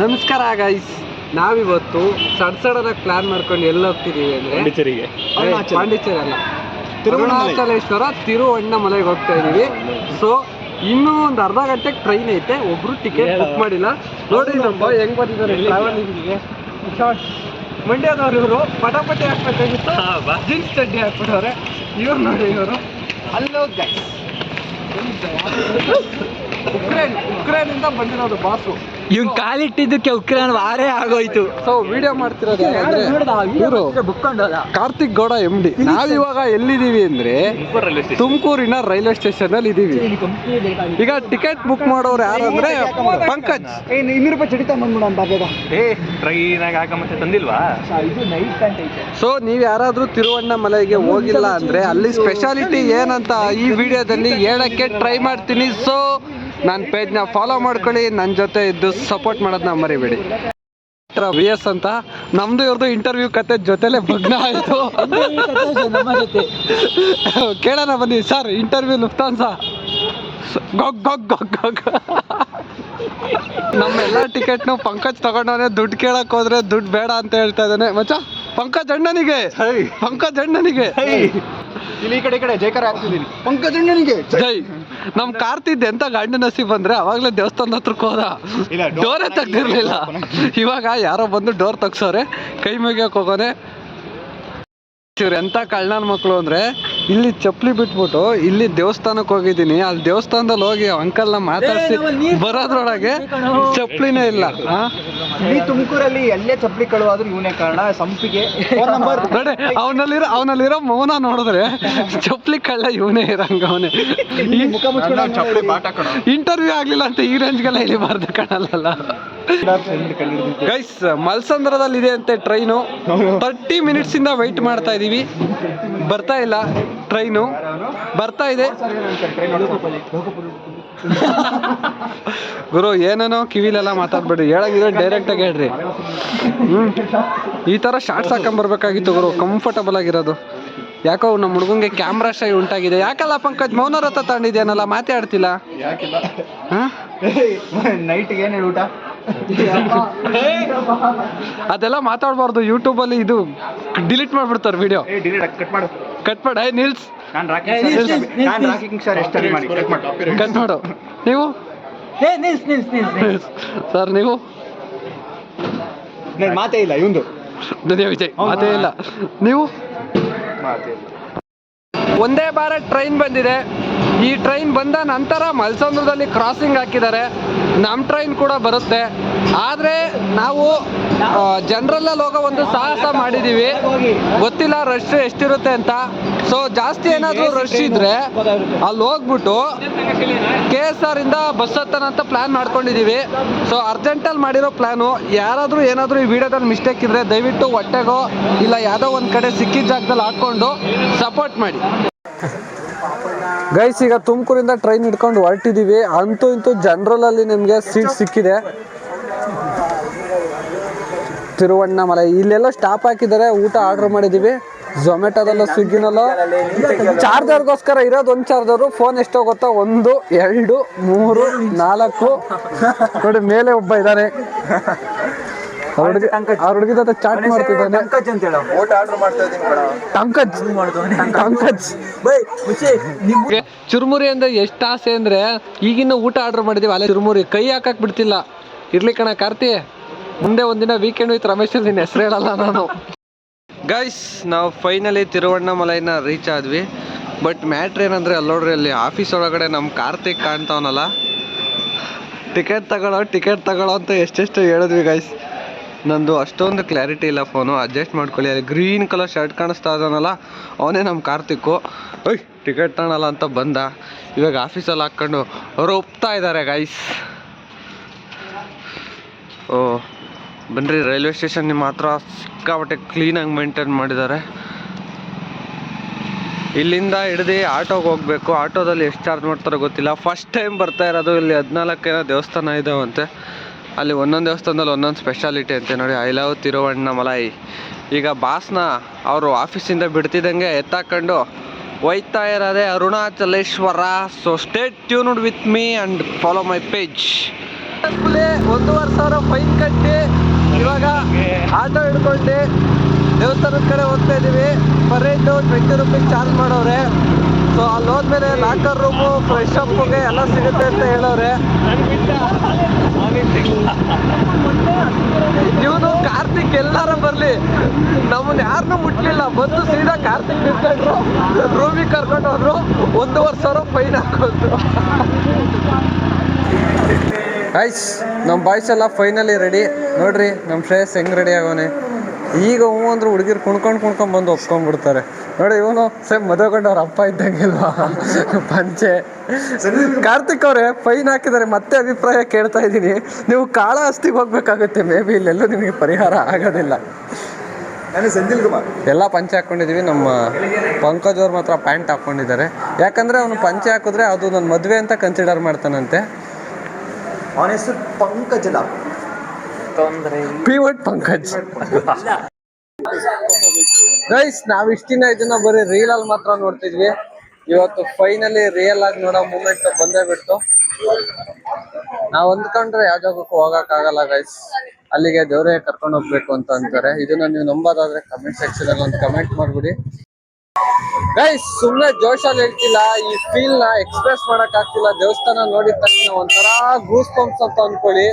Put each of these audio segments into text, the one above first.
ನಮಸ್ಕಾರ ಗೈಸ್, ನಾವಿವತ್ತು ಸಡನ್ನಾಗಿ ಪ್ಲಾನ್ ಮಾಡ್ಕೊಂಡು ಎಲ್ಲಿ ಹೋಗ್ತಿದೀವಿ ಅಂದ್ರೆ ಪಾಂಡಿಚೇರಿ ಅಲ್ಲ, ಅರುಣಾಚಲೇಶ್ವರ ತಿರುವಣ್ಣಾಮಲೈಗೆ ಹೋಗ್ತಾ ಇದೀವಿ. ಸೊ ಇನ್ನೂ ಒಂದು ಅರ್ಧ ಗಂಟೆಗೆ ಟ್ರೈನ್ ಐತೆ. ಒಬ್ರು ಟಿಕೆಟ್ ಬುಕ್ ಮಾಡಿಲ್ಲ. ನೋಡಿ ನಮ್ಮ ಹೆಂಗ್ ಬಂದಿದ್ದಾರೆ ಟ್ರಾವೆಲಿಂಗಿಗೆ. ಮಂಡ್ಯದವ್ರು ಇವರು ಪಟಾಪಟಿ ಹಾಕ್ಬೇಕಾಗಿತ್ತು, ಜೀನ್ಸ್ ಚಡ್ಡಿ ಹಾಕ್ಬಿಟ್ಟವ್ರೆ. ಇವ್ರು ನೋಡಿ, ಇವರು ಅಲ್ಲೋ ಗೈಸ್ ಉಕ್ರೇನ್ ಇಂದ ಬಂದಿರೋದು ಬಾಸು. ಇವ್ನು ಕಾಲಿಟ್ಟಿದ್ದಕ್ಕೆ ಉಕ್ರೇನ್ ವಾರೇ ಆಗೋಯ್ತು. ಸೊ ವಿಡಿಯೋ ಮಾಡ್ತಿರೋದು ಇವರು ಕಾರ್ತಿಕ್ ಗೌಡ MD. ನಾವಿವಾಗ ಎಲ್ಲಿದ್ದೀವಿ ಅಂದ್ರೆ ತುಮಕೂರಿನ ರೈಲ್ವೆ ಸ್ಟೇಷನ್ ಅಲ್ಲಿ ಇದೀವಿ. ಈಗ ಟಿಕೆಟ್ ಬುಕ್ ಮಾಡೋರು ಯಾರಂದ್ರೆ ಪಂಕಜ್. 200 ರೂಪಾಯಿ ಚಡಿತ ಬಂದ್ಬಿಡ ಅಂತ ತಂದಿಲ್ವಾ. ಸೊ ನೀವ್ ಯಾರಾದ್ರೂ ತಿರುವಣ್ಣಾಮಲೈಗೆ ಹೋಗಿಲ್ಲ ಅಂದ್ರೆ ಅಲ್ಲಿ ಸ್ಪೆಷಾಲಿಟಿ ಏನಂತ ಈ ವಿಡಿಯೋದಲ್ಲಿ ಹೇಳಕ್ಕೆ ಟ್ರೈ ಮಾಡ್ತೀನಿ. ಸೊ ನನ್ನ ಪೇಜ್ನ ಫಾಲೋ ಮಾಡ್ಕೊಳ್ಳಿ, ನನ್ನ ಜೊತೆ ಇದ್ದು ಸಪೋರ್ಟ್ ಮಾಡೋದನ್ನ ಮರಿಬೇಡಿ. VS ಅಂತ ನಮ್ದು ಇವ್ರದ್ದು ಇಂಟರ್ವ್ಯೂ ಕತೆ ಜೊತೆಲೆ ಭಗ್ನ ಆಯಿತು. ಕೇಳೋಣ ಬನ್ನಿ ಸರ್, ಇಂಟರ್ವ್ಯೂ ಲುಫ್ತಾನ್ಸ ಗೊಗ್ ಗೊಗ್ ಗೊಗ್ ಗೊಗ್. ನಮ್ಮೆಲ್ಲ ಟಿಕೆಟ್ನು ಪಂಕಜ್ ತಗೊಂಡವನೇ. ದುಡ್ಡು ಕೇಳಕ್ ಹೋದ್ರೆ ದುಡ್ಡು ಬೇಡ ಅಂತ ಹೇಳ್ತಾ ಇದ್ದಾನೆ ಮಚ್ಚ. ಪಂಕಜ್ ಅಣ್ಣನಿಗೆ ಇಲ್ಲಿ ಈ ಕಡೆ ಜೈಕಾರ ಹಾಕ್ತಿದ್ದೀನಿ. ಪಂಕಜ್ ಅಣ್ಣನಿಗೆ ಜೈ. ನಮ್ ಕಾರ್ತಿದ್ದೆ ಎಂತ ಗಂಡ ನಸೀಬ್ ಅಂದ್ರೆ ಅವಾಗ್ಲೇ ದೇವಸ್ಥಾನದ ಹತ್ರಕ್ಕೆ ಹೋದ, ಡೋರೇ ತೆಗ್ದಿರ್ಲಿಲ್ಲ. ಇವಾಗ ಯಾರೋ ಬಂದು ಡೋರ್ ತೆಗ್ಸೋರೆ, ಕೈ ಮುಗಿಯಕ್ ಹೋಗೋನೆ. ಇವ್ರು ಎಂತ ಕಳ್ಳನ ಮಕ್ಕಳು ಅಂದ್ರೆ, ಇಲ್ಲಿ ಚಪ್ಪಲಿ ಬಿಟ್ಬಿಟ್ಟು ಇಲ್ಲಿ ದೇವಸ್ಥಾನಕ್ಕೆ ಹೋಗಿದ್ದೀನಿ. ಅಲ್ಲಿ ದೇವಸ್ಥಾನದಲ್ಲಿ ಹೋಗಿ ಅಂಕಲ್ನ ಮಾತಾಡಿಸಿ ಬರೋದ್ರೊಳಗೆ ಚಪ್ಪಲಿನೇ ಇಲ್ಲ. ಈ ತುಮಕೂರಲ್ಲಿ ಎಲ್ಲೇ ಚಪ್ಪಲಿ ಕಳುವಾದ್ರೂ ಇವನೇ ಕಾರಣ. ಸಂಪಿಗೆ ನೋಡಿ, ಅವನಲ್ಲಿರೋ ಮೌನ ನೋಡಿದ್ರೆ ಚಪ್ಪಲಿ ಕಳ್ಳ ಇವನೇ ಇರಂಗ. ಅವನೇ ಇಂಟರ್ವ್ಯೂ ಆಗ್ಲಿಲ್ಲ ಅಂತ ಈ ರೇಂಜ್ಗೆಲ್ಲ ಇಳಿಬಾರ್ದು ಕಣಲ್ಲ. ಗೈಸ್, ಮಲ್ಸಂದ್ರದಲ್ಲಿ ಇದೆ ಅಂತೆ ಟ್ರೈನು. 30 ಮಿನಿಟ್ಸ್ ಇಂದ ವೆಯ್ಟ್ ಮಾಡ್ತಾ ಇದೀವಿ, ಬರ್ತಾ ಇಲ್ಲ ಟ್ರೈನು. ಬರ್ತಾ ಇದೆ ಗುರು, ಏನೇನೋ ಕಿವಿಲೆಲ್ಲ ಮಾತಾಡ್ಬೇಡಿ, ಹೇಳಂಗಿದ್ರೆ ಡೈರೆಕ್ಟ್ ಆಗಿ ಹೇಳ್ರಿ. ಈ ತರ ಶಾರ್ಟ್ಸ್ ಹಾಕೊಂಡ್ಬರ್ಬೇಕಾಗಿತ್ತು ಗುರು, ಕಂಫರ್ಟಬಲ್ ಆಗಿರೋದು. ಯಾಕೋ ನಮ್ಮ ಹುಡುಗಂಗೆ ಕ್ಯಾಮ್ರಾ ಶೈ ಉಂಟಾಗಿದೆ. ಯಾಕಲ್ಲ ಪಂಕಜ್ ಮೌನವ್ರತ ತಗೊಂಡಿದ್ಯಾನಲ್ಲ, ಮಾತಾಡ್ತಿಲ್ಲ. ನೈಟ್ಗೆ ಏನೇ ಊಟ ಅದೆಲ್ಲ ಮಾತಾಡ್ಬಾರ್ದು. ಯೂಟ್ಯೂಬಲ್ಲಿ ಇದು ಡಿಲೀಟ್ ಮಾಡ್ಬಿಡ್ತಾರೆ ವಿಡಿಯೋ. ಕಟ್ ಮಾಡ ನಿಲ್ಸ್. ಕಟ್ ಮಾಡು ನೀವು ಸರ್. ನೀವು ಮಾತೇ ಇಲ್ಲ ಇವಂದು. ವಿಜಯ್ ಮಾತೇ ಇಲ್ಲ. ನೀವು ಒಂದೇ ಬಾರ ಟ್ರೈನ್ ಬಂದಿದೆ. ಈ ಟ್ರೈನ್ ಬಂದ ನಂತರ ಮಲ್ಸಂದ್ರದಲ್ಲಿ ಕ್ರಾಸಿಂಗ್ ಹಾಕಿದ್ದಾರೆ. ನಮ್ಮ ಟ್ರೈನ್ ಕೂಡ ಬರುತ್ತೆ. ಆದರೆ ನಾವು ಜನರಲ್ಲಲ್ಲಿ ಹೋಗೋ ಒಂದು ಸಾಹಸ ಮಾಡಿದ್ದೀವಿ. ಗೊತ್ತಿಲ್ಲ ರಶ್ ಎಷ್ಟಿರುತ್ತೆ ಅಂತ. ಸೊ ಜಾಸ್ತಿ ಏನಾದರೂ ರಶ್ ಇದ್ರೆ ಅಲ್ಲಿ ಹೋಗ್ಬಿಟ್ಟು KSR ಇಂದ ಬಸ್ ಹತ್ತನ ಅಂತ ಪ್ಲ್ಯಾನ್ ಮಾಡ್ಕೊಂಡಿದ್ದೀವಿ. ಸೊ ಅರ್ಜೆಂಟಲ್ಲಿ ಮಾಡಿರೋ ಪ್ಲ್ಯಾನು. ಯಾರಾದರೂ ಏನಾದರೂ ಈ ವಿಡಿಯೋದಲ್ಲಿ ಮಿಸ್ಟೇಕ್ ಇದ್ದರೆ ದಯವಿಟ್ಟು ಹೊಟ್ಟೆಗೋ ಇಲ್ಲ ಯಾವುದೋ ಒಂದು ಕಡೆ ಸಿಕ್ಕಿದ ಜಾಗದಲ್ಲಿ ಹಾಕ್ಕೊಂಡು ಸಪೋರ್ಟ್ ಮಾಡಿ. ಗೈಸ್, ಈಗ ತುಮಕೂರಿಂದ ಟ್ರೈನ್ ಹಿಡ್ಕೊಂಡು ಹೊರಟಿದ್ದೀವಿ. ಅಂತೂ ಇಂತೂ ಜನರಲಲ್ಲಿ ನಿಮಗೆ ಸೀಟ್ ಸಿಕ್ಕಿದೆ. ತಿರುವಣ್ಣಾಮಲೈ ಇಲ್ಲೆಲ್ಲ ಸ್ಟಾಪ್ ಹಾಕಿದ್ದಾರೆ. ಊಟ ಆರ್ಡರ್ ಮಾಡಿದ್ದೀವಿ ಝೊಮ್ಯಾಟೋದಲ್ಲೋ ಸ್ವಿಗ್ಗಿನಲ್ಲೋ. ಚಾರ್ಜರ್ಗೋಸ್ಕರ ಇರೋದು ಒಂದು ಚಾರ್ಜರು. ಫೋನ್ ಎಷ್ಟೋ ಗೊತ್ತಾ, 1 2 3 4 ನೋಡಿ. ಮೇಲೆ ಒಬ್ಬ ಇದ್ದಾನೆ, ಅವ್ರ ಹುಡುಗಿ ಜೊತೆ ಚಾಟ್ ಮಾಡ್ತಿದ್ದಾನೆ. ಚುರುಮುರಿ ಅಂದ್ರೆ ಎಷ್ಟು ಆಸೆ ಅಂದ್ರೆ, ಈಗಿನ ಊಟ ಆರ್ಡರ್ ಮಾಡಿದೀವಿ ಅಲ್ಲೇ ಚುರುಮುರಿ ಕೈ ಹಾಕಕ್ ಬಿಡ್ತಿಲ್ಲ. ಇರ್ಲಿ ಕಣ ಕಾರ್ತಿ, ಮುಂದೆ ಒಂದಿನ ವೀಕೆಂಡ್ ವಿತ್ ರಮೇಶ್ ನಿನ್ನ ಹೆಸರು ಹೇಳಲ್ಲ ನಾನು. ಗೈಸ್, ನಾವು ಫೈನಲಿ ತಿರುವಣ್ಣಾಮಲೈನ ರೀಚ್ ಆದ್ವಿ. ಬಟ್ ಮ್ಯಾಟ್ರ್ ಏನಂದ್ರೆ, ಅಲ್ಲೋಡ್ರಿ ಅಲ್ಲಿ ಆಫೀಸ್ ಒಳಗಡೆ ನಮ್ಮ ಕಾರ್ತಿಕ್ ಕಾಣ್ತಾವನಲ್ಲ. ಟಿಕೆಟ್ ತಗೊಳ್ಳೋ ಅಂತ ಎಷ್ಟೆಷ್ಟು ಹೇಳಿದ್ವಿ ಗೈಸ್. ನಂದು ಅಷ್ಟೊಂದು ಕ್ಲಾರಿಟಿ ಇಲ್ಲ ಫೋನು, ಅಡ್ಜಸ್ಟ್ ಮಾಡ್ಕೊಳ್ಳಿ. ಅಲ್ಲಿ ಗ್ರೀನ್ ಕಲರ್ ಶರ್ಟ್ ಕಾಣಿಸ್ತಾ ಇದ್ದಾನಲ್ಲ, ಅವನೇ ನಮ್ಮ ಕಾರ್ತಿಕ್ಕು. ಟಿಕೆಟ್ ತಗೊಳಲ್ಲ ಅಂತ ಬಂದ. ಇವಾಗ ಆಫೀಸಲ್ಲಿ ಹಾಕ್ಕೊಂಡು ಅವರು ಒಪ್ತಾ ಇದ್ದಾರೆ ಗೈಸ್. ಬನ್ರಿ, ರೈಲ್ವೆ ಸ್ಟೇಷನ್ ಮಾತ್ರ ಸಿಕ್ಕಾಪಟ್ಟೆ ಕ್ಲೀನಾಗಿ ಮೇಂಟೈನ್ ಮಾಡಿದ್ದಾರೆ. ಇಲ್ಲಿಂದ ಹಿಡ್ದು ಆಟೋಗೆ ಹೋಗ್ಬೇಕು. ಆಟೋದಲ್ಲಿ ಎಷ್ಟು ಚಾರ್ಜ್ ಮಾಡ್ತಾರೋ ಗೊತ್ತಿಲ್ಲ. ಫಸ್ಟ್ ಟೈಮ್ ಬರ್ತಾ ಇರೋದು. ಇಲ್ಲಿ 14 ಏನೋ ದೇವಸ್ಥಾನ ಇದಾವಂತೆ. ಅಲ್ಲಿ ಒಂದೊಂದು ದೇವಸ್ಥಾನದಲ್ಲಿ ಒಂದೊಂದು ಸ್ಪೆಷಾಲಿಟಿ ಅಂತೆ ನೋಡಿ. I love Tiruvannamalai. ಈಗ ಬಾಸ್ನ ಅವರು ಆಫೀಸಿಂದ ಬಿಡ್ತಿದ್ದಂಗೆ ಎತ್ತಾಕೊಂಡು ಹೋಯ್ತಾ ಇರೋದೇ Arunachaleshwara. So stay tuned with me and follow my page. 1,500 ಇವಾಗ ಆಟೋ ಹಿಡ್ಕೊಂಡು ದೇವಸ್ಥಾನದ ಕಡೆ ಹೋಗ್ತಾ ಇದೀವಿ. ಪರ್ ಹೆಡ್ 20 ರುಪೀಸ್ ಚಾರ್ಜ್ ಮಾಡೋರೆ. ಸೊ ಅಲ್ಲಿ ಹೋದ್ಮೇಲೆ ಲಾಕರ್ ರೂಮು, ಫ್ರೆಶ್ ಅಪ್ಗೆ ಎಲ್ಲ ಸಿಗುತ್ತೆ ಅಂತ ಹೇಳೋರೆ. ಇವನು ಕಾರ್ತಿಕ್ ಎಲ್ಲಾರ ಬರ್ಲಿ, ನಮ್ಮನ್ನ ಯಾರನ್ನೂ ಮುಟ್ಲಿಲ್ಲ. ಬಂದು ಸೀದಾ ಕಾರ್ತಿಕ್ ನಿಂತ್ಕೊಂಡ್ರು, ರೂಮಿಗೆ ಕರ್ಕೊಂಡು ಹೋದ್ರು. 1,500 ಫೈನ್ ಹಾಕೋದು. ಗೈಸ್, ನಮ್ಮ ಬಾಯ್ಸ್ ಎಲ್ಲ ಫೈನಲಿ ರೆಡಿ. ನೋಡ್ರಿ ನಮ್ಮ ಶ್ರೇಯಸ್ ಹೆಂಗ್ ರೆಡಿ ಆಗೋನೆ. ಈಗ ಹ್ಞೂ ಅಂದ್ರೆ ಹುಡುಗಿರು ಕುಣ್ಕೊಂಡು ಬಂದು ಒಪ್ಕೊಂಡ್ಬಿಡ್ತಾರೆ. ನೋಡಿ ಇವನು ಸೇಮ್ ಮದುವೆಗೊಂಡು ಅವ್ರ ಅಪ್ಪ ಇದ್ದಂಗಿಲ್ವಾ, ಪಂಚೆ. ಕಾರ್ತಿಕ್ ಅವರೇ ಫೈನ್ ಹಾಕಿದ್ದಾರೆ, ಮತ್ತೆ ಅಭಿಪ್ರಾಯ ಕೇಳ್ತಾ ಇದ್ದೀನಿ. ನೀವು ಕಾಳಹಸ್ತಿಗೆ ಹೋಗ್ಬೇಕಾಗುತ್ತೆ, ಮೇ ಬಿ ಇಲ್ಲೆಲ್ಲೂ ನಿಮಗೆ ಪರಿಹಾರ ಆಗೋದಿಲ್ಲ. ನಾನು ಸೆಂದಿಲ್ ಕುಮಾರ್. ಎಲ್ಲ ಪಂಚೆ ಹಾಕ್ಕೊಂಡಿದ್ದೀವಿ. ನಮ್ಮ ಪಂಕಜ್ ಅವ್ರು ಮಾತ್ರ ಪ್ಯಾಂಟ್ ಹಾಕ್ಕೊಂಡಿದ್ದಾರೆ. ಯಾಕಂದರೆ ಅವನು ಪಂಚೆ ಹಾಕಿದ್ರೆ ಅದು ನನ್ನ ಮದುವೆ ಅಂತ ಕನ್ಸಿಡರ್ ಮಾಡ್ತಾನಂತೆ. ಅವನ ಹೆಸರು ಪಂಕಜಲ, ಪಿವಟ್ ಪಂಕಜ್. ಗೈಸ್, ನಾವ್ ಇಷ್ಟ ದಿನ ಇದನ್ನ ಬರೀ ರೀಲ್ ಅಲ್ಲಿ ಮಾತ್ರ ನೋಡ್ತಿದ್ವಿ. ಇವತ್ತು ಫೈನಲಿ ರಿಯಲ್ ಆಗಿ ನೋಡೋ ಮೂಮೆಂಟ್ ಬಂದೇ ಬಿಡ್ತು. ನಾವ್ ಅಂದ್ಕೊಂಡ್ರೆ ಯಾವ ಜಾಗಕ್ಕೂ ಹೋಗಕ್ ಆಗಲ್ಲ ಗೈಸ್. ಅಲ್ಲಿಗೆ ದೇವ್ರೇ ಕರ್ಕೊಂಡು ಹೋಗ್ಬೇಕು ಅಂತ ಅಂತಾರೆ. ಇದನ್ನ ನೀವು ನಂಬೋದಾದ್ರೆ ಕಮೆಂಟ್ ಸೆಕ್ಷನ್ ಅಲ್ಲಿ ಒಂದು ಕಮೆಂಟ್ ಮಾಡ್ಬಿಡಿ ಗೈಸ್. ಸುಮ್ನೆ ಜೋಶಲ್ಲಿ ಹೇಳ್ತಿಲ್ಲ, ಈ ಫೀಲ್ ನ ಎಕ್ಸ್ಪ್ರೆಸ್ ಮಾಡಕ್ ಆಗ್ತಿಲ್ಲ. ದೇವಸ್ಥಾನ ನೋಡಿದ ತಕ್ಷಣ ಒಂಥರ ಗೂಸ್ ಬಂಪ್ಸ್ ಅಂತ ಅನ್ಕೊಳ್ಳಿ.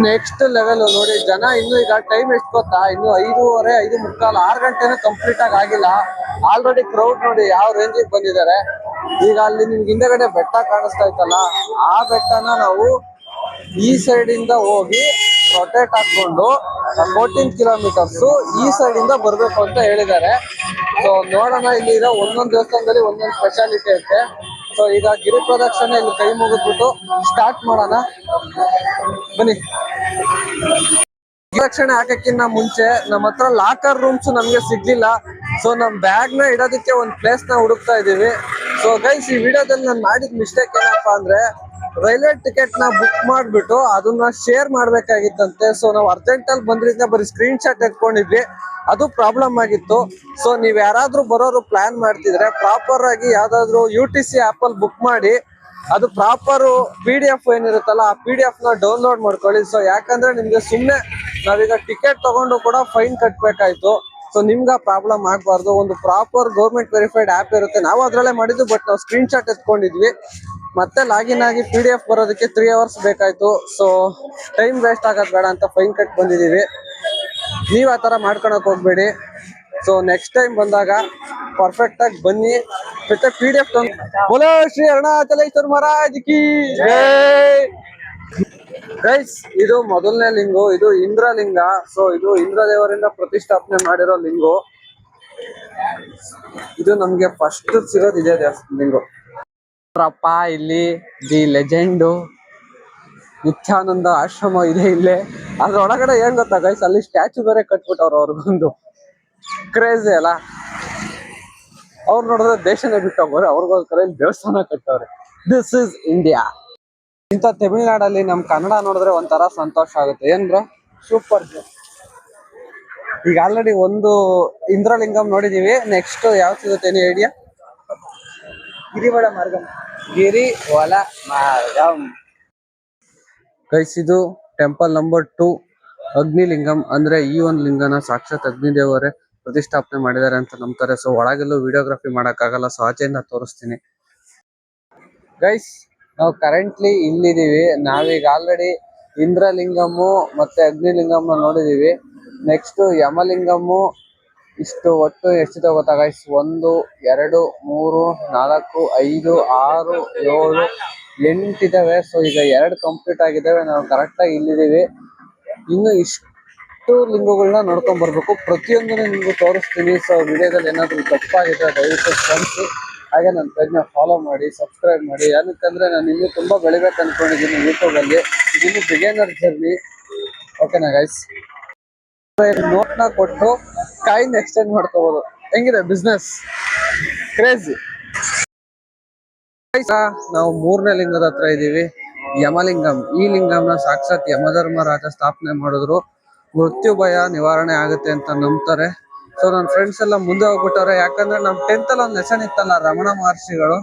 ನೆಕ್ಸ್ಟ್ ಲೆವೆಲ್ ನೋಡಿ. ಜನ ಇನ್ನು ಈಗ ಟೈಮ್ ಎಷ್ಟು ಗೊತ್ತಾ, ಇನ್ನು 5:30, 5:45, 6 ಗಂಟೆನೂ ಕಂಪ್ಲೀಟ್ ಆಗಿಲ್ಲ. ಆಲ್ರೆಡಿ ಕ್ರೌಡ್ ನೋಡಿ ಯಾವ ರೇಂಜಿಗೆ ಬಂದಿದ್ದಾರೆ. ಈಗ ಅಲ್ಲಿ ನಿಮ್ಗೆ ಹಿಂದೆಗಡೆ ಬೆಟ್ಟ ಕಾಣಿಸ್ತಾ ಇತ್ತಲ್ಲ, ಆ ಬೆಟ್ಟನ ನಾವು ಈ ಸೈಡ್ ಇಂದ ಹೋಗಿ ರೊಟೇಟ್ ಹಾಕೊಂಡು 14 ಕಿಲೋಮೀಟರ್ಸ್ ಈ ಸೈಡ್ ಇಂದ ಬರ್ಬೇಕು ಅಂತ ಹೇಳಿದ್ದಾರೆ. ಸೊ ನೋಡೋಣ, ಇಲ್ಲಿ ಇರೋ ಒಂದೊಂದು ದೇವಸ್ಥಾನದಲ್ಲಿ ಒಂದೊಂದು ಸ್ಪೆಷಾಲಿಟಿ ಇರುತ್ತೆ. ಸೊ ಈಗ ಗಿರಿ ಪ್ರದಕ್ಷಿಣೆ ಇಲ್ಲಿ ಕೈ ಮುಗಿದ್ಬಿಟ್ಟು ಸ್ಟಾರ್ಟ್ ಮಾಡೋಣ ಬನ್ನಿ. ಪ್ರದಕ್ಷಿಣೆ ಹಾಕಕ್ಕಿಂತ ಮುಂಚೆ ನಮ್ಮ ಹತ್ರ ಲಾಕರ್ ರೂಮ್ಸ್ ನಮ್ಗೆ ಸಿಗ್ಲಿಲ್ಲ. ಸೊ ನಮ್ ಬ್ಯಾಗ್ ನ ಇಡೋದಕ್ಕೆ ಒಂದು ಪ್ಲೇಸ್ ನ ಹುಡುಕ್ತಾ ಇದೀವಿ. ಸೊ ಗೈಸ್, ಈ ವಿಡಿಯೋದಲ್ಲಿ ನಾನು ಮಾಡಿದ ಮಿಸ್ಟೇಕ್ ಏನಪ್ಪಾ ಅಂದ್ರೆ, ರೈಲ್ವೆ ಟಿಕೆಟ್ ನ ಬುಕ್ ಮಾಡ್ಬಿಟ್ಟು ಅದನ್ನ ಶೇರ್ ಮಾಡ್ಬೇಕಾಗಿತ್ತಂತೆ. ಸೊ ನಾವು ಅರ್ಜೆಂಟ್ ಅಲ್ಲಿ ಬಂದ್ರಿಂದ ಬರೀ ಸ್ಕ್ರೀನ್ ಶಾಟ್ ಎತ್ಕೊಂಡಿದ್ವಿ, ಅದು ಪ್ರಾಬ್ಲಮ್ ಆಗಿತ್ತು. ಸೊ ನೀವ್ ಯಾರಾದ್ರೂ ಬರೋರು ಪ್ಲಾನ್ ಮಾಡ್ತಿದ್ರೆ ಪ್ರಾಪರ್ ಆಗಿ ಯಾವ್ದಾದ್ರು UTC ಆಪ್ ಅಲ್ಲಿ ಬುಕ್ ಮಾಡಿ, ಅದು ಪ್ರಾಪರ್ PDF ಏನಿರುತ್ತಲ್ಲ ಆ PDF ನ ಡೌನ್ಲೋಡ್ ಮಾಡ್ಕೊಳ್ಳಿ. ಸೊ ಯಾಕಂದ್ರೆ ನಿಮ್ಗೆ ಸುಮ್ನೆ ನಾವೀಗ ಟಿಕೆಟ್ ತಗೊಂಡು ಕೂಡ ಫೈನ್ ಕಟ್ಬೇಕಾಯ್ತು. ಸೊ ನಿಮ್ಗೆ ಪ್ರಾಬ್ಲಮ್ ಆಗ್ಬಾರ್ದು. ಒಂದು ಪ್ರಾಪರ್ ಗೌರ್ಮೆಂಟ್ ವೆರಿಫೈಡ್ ಆಪ್ ಇರುತ್ತೆ, ನಾವು ಅದ್ರಲ್ಲೇ ಮಾಡಿದ್ದು. ಬಟ್ ನಾವು ಸ್ಕ್ರೀನ್ ಶಾಟ್ ಎತ್ಕೊಂಡಿದ್ವಿ, ಮತ್ತೆ ಲಾಗಿನ್ ಆಗಿ PDF ಬರೋದಕ್ಕೆ 3 ಅವರ್ಸ್ ಬೇಕಾಯ್ತು. ಸೊ ಟೈಮ್ ವೇಸ್ಟ್ ಆಗೋದ್ ಬೇಡ ಅಂತ ಫೈನ್ ಕಟ್ ಬಂದಿದೀವಿ. ನೀವ್ ಆ ತರ ಮಾಡ್ಕೊಳಕ್ ಹೋಗ್ಬೇಡಿ. ಸೊ ನೆಕ್ಸ್ಟ್ ಟೈಮ್ ಬಂದಾಗ ಪರ್ಫೆಕ್ಟ್ ಆಗಿ ಬನ್ನಿ. ಮತ್ತೆ PDF ಬೋಲೋ ಶ್ರೀ ಅರುಣಾಚಲೇಶ್ವರ ಮಹಾರಾಜ್ ಕಿ ಜೈ. ಗೈಸ್, ಇದು ಮೊದಲನೇ ಲಿಂಗು, ಇದು ಇಂದ್ರಲಿಂಗ. ಸೊ ಇದು ಇಂದ್ರದೇವರಿಂದ ಪ್ರತಿಷ್ಠಾಪನೆ ಮಾಡಿರೋ ಲಿಂಗು. ಇದು ನಮ್ಗೆ ಫಸ್ಟ್ ಸಿಗೋದು ಇದೆ ಲಿಂಗು. ಅಪ್ಪ ಇಲ್ಲಿ ದಿ ಲೆಜೆಂಡು ನಿತ್ಯಾನಂದ ಆಶ್ರಮ ಇದೆ ಇಲ್ಲೇ. ಅದ್ರ ಒಳಗಡೆ ಏನ್ ಗೊತ್ತಾ ಗೈಸ್, ಅಲ್ಲಿ ಸ್ಟ್ಯಾಚು ಬೇರೆ ಕಟ್ಬಿಟ್ಟವ್ರು ಅವ್ರಿಗೊಂದು. ಕ್ರೇಜಿ ಅಲ್ಲ, ಅವ್ರು ನೋಡಿದ್ರೆ ದೇಶನೇ ಬಿಟ್ಟವ್ರೆ, ಅವ್ರಿಗೋಸ್ಕರ ಇಲ್ಲಿ ದೇವಸ್ಥಾನ ಕಟ್ಟವ್ರೆ. This is India. ಇಂಥ ತಮಿಳ್ನಾಡಲ್ಲಿ ನಮ್ ಕನ್ನಡ ನೋಡಿದ್ರೆ ಒಂಥರ ಸಂತೋಷ ಆಗುತ್ತೆ. ಏನ್ ಬ್ರೋ, ಸೂಪರ್. ಈಗ ಆಲ್ರೆಡಿ ಒಂದು ಇಂದ್ರಲಿಂಗಂ ನೋಡಿದೀವಿ. ನೆಕ್ಸ್ಟ್ ಯಾವ್ದು ಸಿಗುತ್ತೆ ಏನು ಐಡಿಯಾ? ಗಿರಿವಳ ಮಾರ್ಗಂ. ಗಿರಿವಲ ಮಾರ್ಗಂ. ಗೈಸ್, ಇದು ಟೆಂಪಲ್ ನಂಬರ್ 2 ಅಗ್ನಿಲಿಂಗಂ. ಅಂದ್ರೆ ಈ ಒಂದು ಲಿಂಗನ ಸಾಕ್ಷಾತ್ ಅಗ್ನಿದೇವರೇ ಪ್ರತಿಷ್ಠಾಪನೆ ಮಾಡಿದ್ದಾರೆ ಅಂತ ನಂಬ್ತಾರೆ. ಸೊ ಒಳಗೆಲ್ಲೂ ವಿಡಿಯೋಗ್ರಫಿ ಮಾಡಕ್ ಆಗಲ್ಲ, ಸೊ ಆಚೆಯಿಂದ ತೋರಿಸ್ತೀನಿ. ಗೈಸ್, ನಾವು ಕರೆಂಟ್ಲಿ ಇಲ್ಲಿದೀವಿ. ನಾವೀಗ ಆಲ್ರೆಡಿ ಇಂದ್ರಲಿಂಗಮ್ಮು ಮತ್ತೆ ಅಗ್ನಿಲಿಂಗಮ್ಮ ನೋಡಿದೀವಿ. ನೆಕ್ಸ್ಟ್ ಯಮಲಿಂಗಮ್ಮು. ಇಷ್ಟು ಒಟ್ಟು ಎಷ್ಟಿದೆ ಗೊತ್ತಾ ಗೈಸ್? 1, 2, 3, 4, 5, 6, 7, 8 ಇದಾವೆ. ಸೊ ಈಗ 2 ಕಂಪ್ಲೀಟ್ ಆಗಿದ್ದಾವೆ. ನಾವು ಕರೆಕ್ಟ್ ಆಗಿ ಇಲ್ಲಿದೀವಿ. ಇನ್ನು ಇಷ್ಟು ಲಿಂಗಗಳನ್ನ ನೋಡ್ಕೊಂಡ್ ಬರ್ಬೇಕು. ಪ್ರತಿಯೊಂದನ್ನು ನಿಮ್ಗೆ ತೋರಿಸ್ತೀನಿ. ಸೊ ವಿಡಿಯೋದಲ್ಲಿ ಏನಾದ್ರು ತಪ್ಪಾಗಿದೆ ದಯವಿಟ್ಟು ಕ್ಷಮಿಸಿ. ಹಾಗೆ ನನ್ನ ಪೇಜ್ನ ಫಾಲೋ ಮಾಡಿ, ಸಬ್ಸ್ಕ್ರೈಬ್ ಮಾಡಿ. ಏನಕ್ಕಂದ್ರೆ ನಾನು ಇನ್ನೂ ತುಂಬಾ ಬೆಳಿಬೇಕು ಅನ್ಕೊಂಡಿದ್ದೀನಿ ಯೂಟ್ಯೂಬ್ ಅಲ್ಲಿ. ಇದಿನ್ನು ಬಿಗಿನರ್ ಜರ್ನಿ. ಓಕೆನಾ ಗೈಸ್? ನೋಟ್ ನ ಕೊಟ್ಟು ಕಾಯಿನ್ ಎಕ್ಸ್ಚೇಂಜ್ ಮಾಡ್ಕೋಬಹುದು. ಹೆಂಗಿದೆ ಬಿಸ್ನೆಸ್? ಕ್ರೇಜಿ. ನಾವು 3ನೇ ಲಿಂಗದ ಹತ್ರ ಇದೀವಿ, ಯಮಲಿಂಗಂ. ಈ ಲಿಂಗಂನ ಸಾಕ್ಷಾತ್ ಯಮಧರ್ಮರಾಜ ಸ್ಥಾಪನೆ ಮಾಡಿದ್ರು. ಮೃತ್ಯು ಭಯ ನಿವಾರಣೆ ಆಗುತ್ತೆ ಅಂತ ನಂಬ್ತಾರೆ. ಸೊ ನನ್ನ ಫ್ರೆಂಡ್ಸ್ ಎಲ್ಲ ಮುಂದೆ ಹೋಗ್ಬಿಟ್ಟವ್ರೆ. ಯಾಕಂದ್ರೆ ನಮ್ 10th ಅಲ್ಲಿ ಒಂದು ಲೆಸನ್ ಇತ್ತಲ್ಲ, ರಮಣ ಮಹರ್ಷಿಗಳು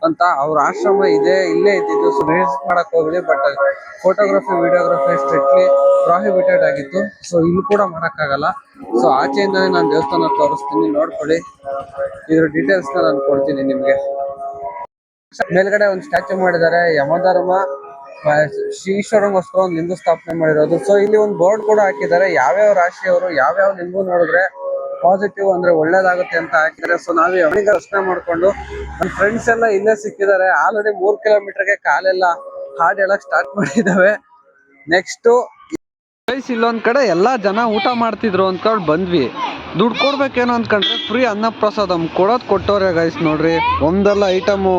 ಅಂತ, ಅವ್ರ ಆಶ್ರಮ ಇಲ್ಲೇ ಇದ್ದಿದ್ದು. ಸೊ ವಿಸಿಟ್ ಮಾಡಕ್ ಹೋಗ್ಲಿ. But photography videography strictly prohibited ಆಗಿತ್ತು. ಸೊ ಇಲ್ಲಿ ಕೂಡ ಮಾಡಕ್ಕಾಗಲ್ಲ. ಸೊ ಆಚೆಯಿಂದಾನೇ ನಾನು ದೇವಸ್ಥಾನ ತೋರಿಸ್ತೀನಿ, ನೋಡ್ಕೊಳ್ಳಿ. ಇದ್ರ ಡೀಟೇಲ್ಸ್ ನಾನು ಕೊಡ್ತೀನಿ ನಿಮ್ಗೆ. ಮೇಲ್ಗಡೆ ಒಂದು ಸ್ಟ್ಯಾಚ್ಯೂ ಮಾಡಿದ್ದಾರೆ, ಯಮಧರ್ಮ ಶ್ರೀಶ್ವರಂಗೋಸ್ಕರ ಒಂದು ಲಿಂಗು ಸ್ಥಾಪನೆ ಮಾಡಿರೋದು. ಸೊ ಇಲ್ಲಿ ಒಂದು ಬೋರ್ಡ್ ಕೂಡ ಹಾಕಿದ್ದಾರೆ, ಯಾವ್ಯಾವ ರಾಶಿಯವರು ಯಾವ್ಯಾವ ಲಿಂಗು ನೋಡಿದ್ರೆ ಪಾಸಿಟಿವ್ ಅಂದ್ರೆ ಒಳ್ಳೇದಾಗುತ್ತೆ ಅಂತ ಹಾಕಿದ್ದಾರೆ. ಸೊ ನಾವೇ ಅವನಿಗೆ ದರ್ಶನ ಮಾಡ್ಕೊಂಡು ನನ್ನ ಫ್ರೆಂಡ್ಸ್ ಎಲ್ಲ ಇಲ್ಲೇ ಸಿಕ್ಕಿದ್ದಾರೆ. ಆಲ್ರೆಡಿ 3 ಕಿಲೋಮೀಟರ್ಗೆ ಕಾಲೆಲ್ಲ ಹಾಡ್ ಹೇಳಕ್ ಸ್ಟಾರ್ಟ್ ಮಾಡಿದಾವೆ. ನೆಕ್ಸ್ಟ್ ಗೈಸ್ ಇಲ್ಲೊಂದ್ ಕಡೆ ಎಲ್ಲಾ ಜನ ಊಟ ಮಾಡ್ತಿದ್ರು ಅಂದ್ಕೊಂಡು ಬಂದ್ವಿ. ದುಡ್ಡು ಕೊಡ್ಬೇಕೇನೋ ಅಂದ್ಕೊಂಡ್ರೆ ಫ್ರೀ ಅನ್ನಪ್ರಸಾದಂ ಕೊಟ್ಟವ್ರೆ ಗೈಸ್. ನೋಡ್ರಿ, ಒಂದಲ್ಲ ಐಟಮು,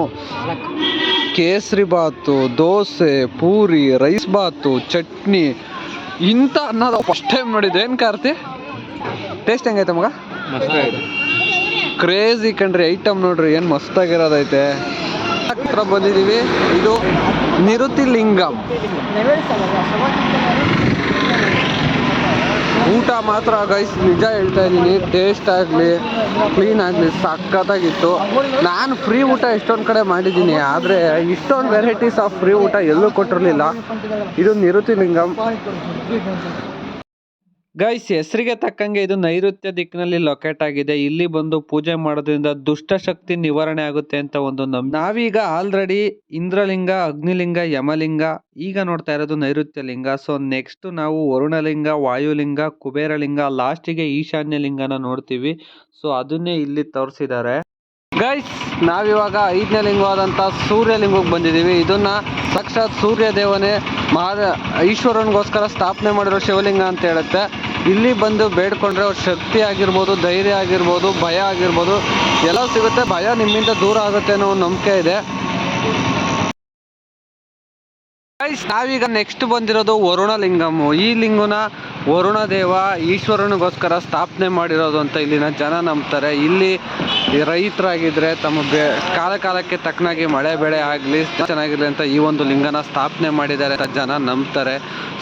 ಕೇಸರಿ ಬಾತು, ದೋಸೆ, ಪೂರಿ, ರೈಸ್ ಬಾತು, ಚಟ್ನಿ, ಇಂಥ ಅನ್ನೋದು ಫಸ್ಟ್ ಟೈಮ್ ನೋಡಿದ್ದು. ಏನ್ ಕಾರ್ತಿ, ಟೇಸ್ಟ್ ಹೆಂಗೈತೆ ಮಗ? ಕ್ರೇಜಿ ಕಣ್ರಿ ಐಟಮ್. ನೋಡ್ರಿ ಏನ್ ಮಸ್ತಾಗಿರೋದೈತೆ. ಹತ್ರ ಬಂದಿದೀವಿ. ಇದು ನಿರುತಿ ಲಿಂಗಂ. ಊಟ ಮಾತ್ರ ಗೈಸ್ ನಿಜ ಹೇಳ್ತಾ ಇದ್ದೀನಿ, ಟೇಸ್ಟ್ ಆಗಲಿ ಕ್ಲೀನ್ ಆಗಲಿ ಸಖತ್ತಾಗಿತ್ತು. ನಾನು ಫ್ರೀ ಊಟ ಎಷ್ಟೊಂದು ಕಡೆ ಮಾಡಿದ್ದೀನಿ, ಆದರೆ ಇಷ್ಟೊಂದು ವೆರೈಟೀಸ್ ಆಫ್ ಫ್ರೀ ಊಟ ಎಲ್ಲೂ ಕೊಟ್ಟಿರಲಿಲ್ಲ. ಇದು ನಿರುತಿ ಲಿಂಗಂ ಗೈಸ್. ಹೆಸರಿಗೆ ತಕ್ಕಂಗೆ ಇದು ನೈಋತ್ಯ ದಿಕ್ಕಿನಲ್ಲಿ ಲೊಕೇಟ್ ಆಗಿದೆ. ಇಲ್ಲಿ ಬಂದು ಪೂಜೆ ಮಾಡೋದ್ರಿಂದ ದುಷ್ಟಶಕ್ತಿ ನಿವಾರಣೆ ಆಗುತ್ತೆ ಅಂತ ಒಂದು ನಾವೀಗ ಆಲ್ರೆಡಿ ಇಂದ್ರಲಿಂಗ, ಅಗ್ನಿಲಿಂಗ, ಯಮಲಿಂಗ, ಈಗ ನೋಡ್ತಾ ಇರೋದು ನೈಋತ್ಯ ಲಿಂಗ. ಸೊ ನೆಕ್ಸ್ಟ್ ನಾವು ವರುಣಲಿಂಗ, ವಾಯುಲಿಂಗ, ಕುಬೇರಲಿಂಗ, ಲಾಸ್ಟಿಗೆ ಈಶಾನ್ಯ ಲಿಂಗನ ನೋಡ್ತೀವಿ. ಸೊ ಅದನ್ನೇ ಇಲ್ಲಿ ತೋರಿಸಿದ್ದಾರೆ ಗೈಸ್. ನಾವಿವಾಗ 5ನೇ ಲಿಂಗವಾದಂಥ ಸೂರ್ಯಲಿಂಗಕ್ಕೆ ಬಂದಿದ್ದೀವಿ. ಇದನ್ನ ಸಾಕ್ಷಾತ್ ಸೂರ್ಯ ದೇವನೇ ಈಶ್ವರನಿಗೋಸ್ಕರ ಸ್ಥಾಪನೆ ಮಾಡಿರೋ ಶಿವಲಿಂಗ ಅಂತ ಹೇಳುತ್ತೆ. ಇಲ್ಲಿ ಬಂದು ಬೇಡ್ಕೊಂಡ್ರೆ ಅವ್ರ ಶಕ್ತಿ ಆಗಿರ್ಬೋದು, ಧೈರ್ಯ ಆಗಿರ್ಬೋದು, ಭಯ ಆಗಿರ್ಬೋದು ಎಲ್ಲ ಸಿಗುತ್ತೆ. ಭಯ ನಿಮ್ಮಿಂದ ದೂರ ಆಗುತ್ತೆ ಅನ್ನೋ ಒಂದು ನಂಬಿಕೆ ಇದೆ ಗೈಸ್. ನಾವೀಗ ನೆಕ್ಸ್ಟ್ ಬಂದಿರೋದು ವರುಣಲಿಂಗಮ್ಮು. ಈ ಲಿಂಗನ ವರುಣ ದೇವ ಈಶ್ವರನಿಗೋಸ್ಕರ ಸ್ಥಾಪನೆ ಮಾಡಿರೋದು ಅಂತ ಇಲ್ಲಿನ ಜನ ನಂಬ್ತಾರೆ. ಇಲ್ಲಿ ರೈತರಾಗಿದ್ರೆ ತಮ್ಮ ಕಾಲಕ್ಕೆ ತಕ್ಕನಾಗಿ ಮಳೆ ಬೆಳೆ ಆಗಲಿ ಚೆನ್ನಾಗಿರಲಿ ಅಂತ ಈ ಒಂದು ಲಿಂಗನ ಸ್ಥಾಪನೆ ಮಾಡಿದ್ದಾರೆ ಅಂತ ಜನ ನಂಬ್ತಾರೆ.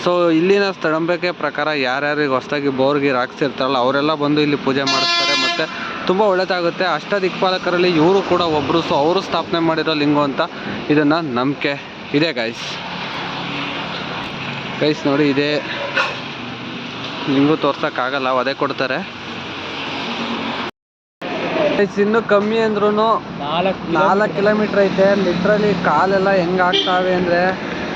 ಸೊ ಇಲ್ಲಿನ ನಂಬಿಕೆ ಪ್ರಕಾರ ಯಾರ್ಯಾರಿಗೆ ಹೊಸದಾಗಿ ಬೋರ್ಗೀರ್ ಹಾಕ್ಸಿರ್ತಾರಲ್ಲ ಅವರೆಲ್ಲ ಬಂದು ಇಲ್ಲಿ ಪೂಜೆ ಮಾಡಿಸ್ತಾರೆ. ಮತ್ತು ತುಂಬ ಒಳ್ಳೆಯದಾಗುತ್ತೆ. ಅಷ್ಟದಿಕ್ಪಾಲಕರಲ್ಲಿ ಇವರು ಕೂಡ ಒಬ್ಬರು. ಸೊ ಅವರು ಸ್ಥಾಪನೆ ಮಾಡಿರೋ ಲಿಂಗು ಅಂತ ಇದನ್ನು ನಂಬಿಕೆ ಇದೆ ಗೈಸ್. ನೋಡಿ, ಇದೇ ಲಿಂಗು ತೋರ್ಸೋಕ್ಕಾಗಲ್ಲ, ಒದೆ ಕೊಡ್ತಾರೆ. ಇನ್ನು ಕಮ್ಮಿ ಅಂದ್ರೂ 4 ಕಿಲೋಮೀಟರ್ ಐತೆ. ಲಿಟ್ರಲಿ ಕಾಲೆಲ್ಲ ಹೆಂಗಾಗ್ತಾವೆ ಅಂದರೆ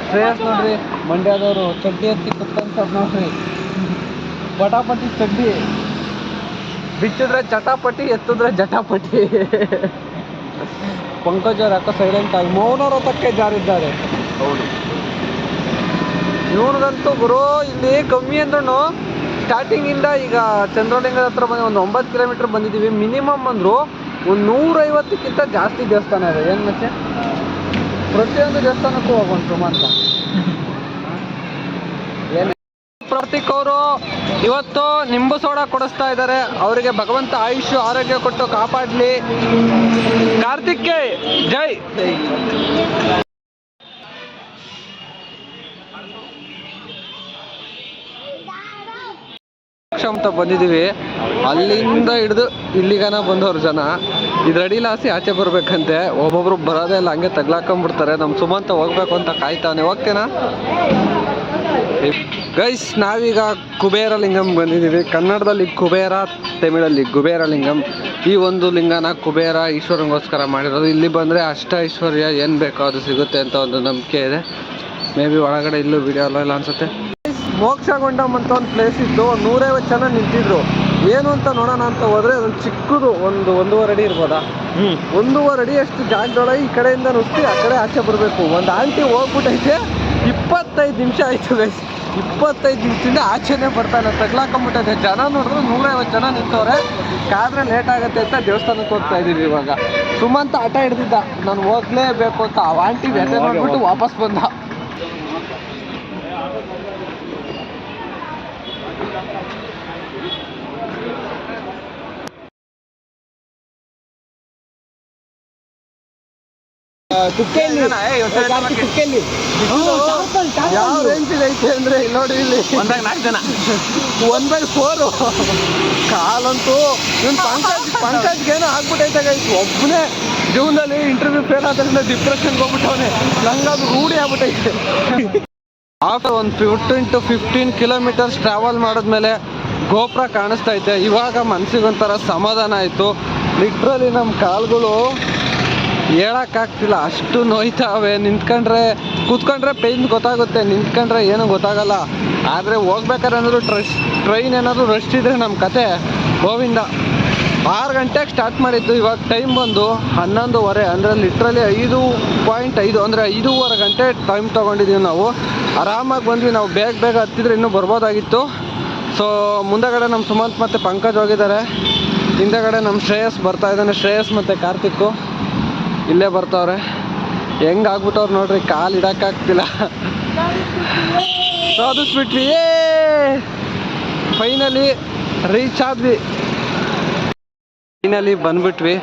ಶ್ರೇಯಸ್ ನೋಡ್ರಿ, ಮಂಡ್ಯದವರು ಚಡ್ಡಿ ಎತ್ತಿ ಕುತ್ತಂತ ನೋಡ್ರಿ, ಪಟಾಪಟಿ ಚಡ್ಡಿ ಬಿಚ್ಚಿದ್ರೆ ಚಟಾಪಟಿ, ಎತ್ತಿದ್ರೆ ಜಟಾಪಟಿ. ಪಂಕಜ್ ಅವ್ರು ಯಾಕೋ ಸೈಲೆಂಟ್ ಆಗಿ ಮೌನವ್ರತಕ್ಕೆ ಜಾರಿದ್ದಾರೆ. ಹೌದು, ಇವನಿಗಂತೂ ಗುರು ಇಲ್ಲಿ ಕಮ್ಮಿ ಅಂದ್ರೂ ಸ್ಟಾರ್ಟಿಂಗಿಂದ ಈಗ ಚಂದ್ರಲಿಂಗದ ಹತ್ರ ಬಂದು ಒಂದು 9 ಕಿಲೋಮೀಟರ್ ಬಂದಿದ್ದೀವಿ. ಮಿನಿಮಮ್ ಅಂದರು ಒಂದು 150ಕ್ಕಿಂತ ಜಾಸ್ತಿ ದೇವಸ್ಥಾನ ಇದೆ. ಏನು ಮತ್ತೆ ಪ್ರತಿಯೊಂದು ದೇವಸ್ಥಾನಕ್ಕೂ ಹೋಗುವಂತು ಅಂತ ಏನು. ಪ್ರತೀಕ್ ಅವರು ಇವತ್ತು ನಿಂಬು ಸೋಡಾ ಕೊಡಿಸ್ತಾ ಇದ್ದಾರೆ. ಅವರಿಗೆ ಭಗವಂತ ಆಯುಷ್ ಆರೋಗ್ಯ ಕೊಟ್ಟು ಕಾಪಾಡಲಿ. ಕಾರ್ತಿಕ್ಗೆ ಜೈ. ಅಂತ ಬಂದಿದ್ದೀವಿ. ಅಲ್ಲಿಂದ ಹಿಡಿದು ಇಲ್ಲಿಗನ ಬಂದವ್ರು ಜನ. ಇದು ರೆಡಿಲಾಸಿ ಆಚೆ ಬರ್ಬೇಕಂತೆ. ಒಬ್ಬೊಬ್ರು ಬರೋದೇ ಇಲ್ಲ, ಹಂಗೆ ತಗ್ಲಾಕೊಂಡ್ಬಿಡ್ತಾರೆ. ನಮ್ಮ ಸುಮಂತ ಹೋಗ್ಬೇಕು ಅಂತ ಕಾಯ್ತಾನೆ. ಓಕೆನಾ ಗೈಸ್? ನಾವೀಗ ಕುಬೇರಲಿಂಗಂ ಬಂದಿದ್ದೀವಿ. ಕನ್ನಡದಲ್ಲಿ ಕುಬೇರ, ತಮಿಳಲ್ಲಿ ಕುಬೇರಲಿಂಗಂ. ಈ ಒಂದು ಲಿಂಗನ ಕುಬೇರ ಈಶ್ವರನಿಗೋಸ್ಕರ ಮಾಡಿರೋದು. ಇಲ್ಲಿ ಬಂದರೆ ಅಷ್ಟ ಐಶ್ವರ್ಯ ಏನು ಬೇಕೋ ಅದು ಸಿಗುತ್ತೆ ಅಂತ ಒಂದು ನಂಬಿಕೆ ಇದೆ. ಮೇ ಬಿ ಒಳಗಡೆ ಇಲ್ಲೂ ವಿಡಿಯೋ ಇಲ್ಲ ಅನ್ಸುತ್ತೆ. ಮೋಕ್ಷಗೊಂಡಂ ಅಂತ ಒಂದು ಪ್ಲೇಸ್ ಇತ್ತು. 150 ಜನ ನಿಂತಿದ್ರು. ಏನು ಅಂತ ನೋಡೋಣ ಅಂತ ಹೋದ್ರೆ ಅದೊಂದು ಚಿಕ್ಕದು 1.5 ಅಡಿ ಇರ್ಬೋದಾ, 1.5 ಅಡಿ ಅಷ್ಟು ಜಾಗದೊಳಗೆ ಈ ಕಡೆಯಿಂದ ನುಸ್ತಿ ಆ ಕಡೆ ಆಚೆ ಬರಬೇಕು. ಒಂದು ಆಂಟಿ ಹೋಗ್ಬಿಟ್ಟೈತೆ. 25 ನಿಮಿಷ ಆಯ್ತು ಗೈಸ್. 25 ನಿಮಿಷದಿಂದ ಆಚೆನೇ ಬರ್ತಾನೆ. ತಗ್ಲಾಕೊಂಡ್ಬಿಟ್ಟೈತೆ. ಜನ ನೋಡಿದ್ರು 150 ಜನ ನಿಂತವ್ರೆ. ಕಾದ್ರೆ ಲೇಟ್ ಆಗುತ್ತೆ ಅಂತ ದೇವಸ್ಥಾನಕ್ಕೆ ಹೋಗ್ತಾ ಇದೀವಿ ಇವಾಗ. ಸುಮಂತ ಆಟ ಹಿಡ್ದಿದ್ದ, ನಾನು ಹೋಗ್ಲೇಬೇಕು ಅಂತ. ಆ ಆಂಟಿ ವ್ಯಥೆ ನೋಡ್ಬಿಟ್ಟು ವಾಪಸ್ ಬಂದ. ಕುಕ್ಕೆಯಲ್ಲಿ ಯಾವ ರೇಂಜಿಗೆ ಐತೆ ಅಂದ್ರೆ ಇಲ್ಲಿ ನೋಡಿ, ಇಲ್ಲಿ 1/4 ಕಾಲಂತೂ ಪಂಕಜ್ಗೇನೋ ಆಗ್ಬಿಟ್ಟೈತೆ ಗೈಸ್. ಒಬ್ಬನೇ ಜೀವನದಲ್ಲಿ ಇಂಟರ್ವ್ಯೂ ಫೇಲ್ ಆದ್ರಿಂದ ಡಿಪ್ರೆಷನ್ಗೆ ಹೋಗ್ಬಿಟ್ಟವನೆ. ನಂಗದು ರೂಢಿ ಆಗ್ಬಿಟ್ಟೈತೆ. ಆಫ್ಟರ್ ಒಂದು 15 to 15 ಕಿಲೋಮೀಟರ್ಸ್ ಟ್ರಾವೆಲ್ ಮಾಡಿದ್ಮೇಲೆ ಗೋಪುರ ಕಾಣಿಸ್ತೈತೆ. ಇವಾಗ ಮನ್ಸಿಗೊಂಥರ ಸಮಾಧಾನ ಆಯಿತು. ಲಿಟ್ರಲಿ ನಮ್ಮ ಕಾಲುಗಳು ಹೇಳೋಕ್ಕಾಗ್ತಿಲ್ಲ, ಅಷ್ಟು ನೋಯ್ತಾವೆ. ನಿಂತ್ಕೊಂಡ್ರೆ ಕೂತ್ಕೊಂಡ್ರೆ ಪೇಯ್ನ್ ಗೊತ್ತಾಗುತ್ತೆ, ನಿಂತ್ಕೊಂಡ್ರೆ ಏನೂ ಗೊತ್ತಾಗಲ್ಲ. ಆದರೆ ಹೋಗ್ಬೇಕಾದ್ರೆ ಏನಾದರೂ ಟ್ರೈನ್ ಏನಾದರೂ ರಶ್ ಇದ್ದರೆ ನಮ್ಮ ಕತೆ ಗೋವಿಂದ. 6 ಗಂಟೆಗೆ ಸ್ಟಾರ್ಟ್ ಮಾಡಿದ್ದು, ಇವಾಗ ಟೈಮ್ ಬಂದು 11:30. ಅಂದರೆ ಲಿಟ್ರಲಿ 5.5 ಅಂದರೆ 5.25 ಗಂಟೆ ಟೈಮ್ ತೊಗೊಂಡಿದ್ದೀವಿ ನಾವು. ಆರಾಮಾಗಿ ಬಂದ್ವಿ. ನಾವು ಬೇಗ ಹತ್ತಿದ್ರೆ ಇನ್ನೂ ಬರ್ಬೋದಾಗಿತ್ತು. ಸೊ ಮುಂದಗಡೆ ನಮ್ಮ ಸುಮಂತ್ ಮತ್ತು ಪಂಕಜ್ ಹೋಗಿದ್ದಾರೆ. ಹಿಂದಗಡೆ ನಮ್ಮ ಶ್ರೇಯಸ್ ಬರ್ತಾ ಇದ್ದಾನೆ. ಶ್ರೇಯಸ್ ಮತ್ತು ಕಾರ್ತಿಕ್ಕು ಇಲ್ಲೇ ಬರ್ತಾವ್ರೆ. ಹೆಂಗೆ ಆಗ್ಬಿಟ್ಟವ್ರು ನೋಡ್ರಿ, ಕಾಲು ಇಡೋಕ್ಕಾಗ್ತಿಲ್ಲ. ಸಾಧಿಸ್ಬಿಟ್ವಿ. ಫೈನಲಿ ರೀಚ್ ಆದ್ವಿ. ಫೈನಲಿ ಬಂದ್ಬಿಟ್ವಿ.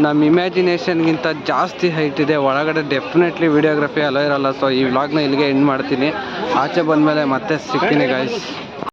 ನಮ್ಮ ಇಮ್ಯಾಜಿನೇಷನ್ಗಿಂತ ಜಾಸ್ತಿ ಹೈಟ್ ಇದೆ ಒಳಗಡೆ. ಡೆಫಿನೆಟ್ಲಿ ವಿಡಿಯೋಗ್ರಫಿ ಅಲೋ ಇರಲ್ಲ. ಸೊ ಈ ವ್ಲಾಗ್ನ ಇಲ್ಲಿಗೆ ಎಂಡ್ ಮಾಡ್ತೀನಿ. ಆಚೆ ಬಂದಮೇಲೆ ಮತ್ತೆ ಸಿಗ್ತೀನಿ ಗೈಸ್.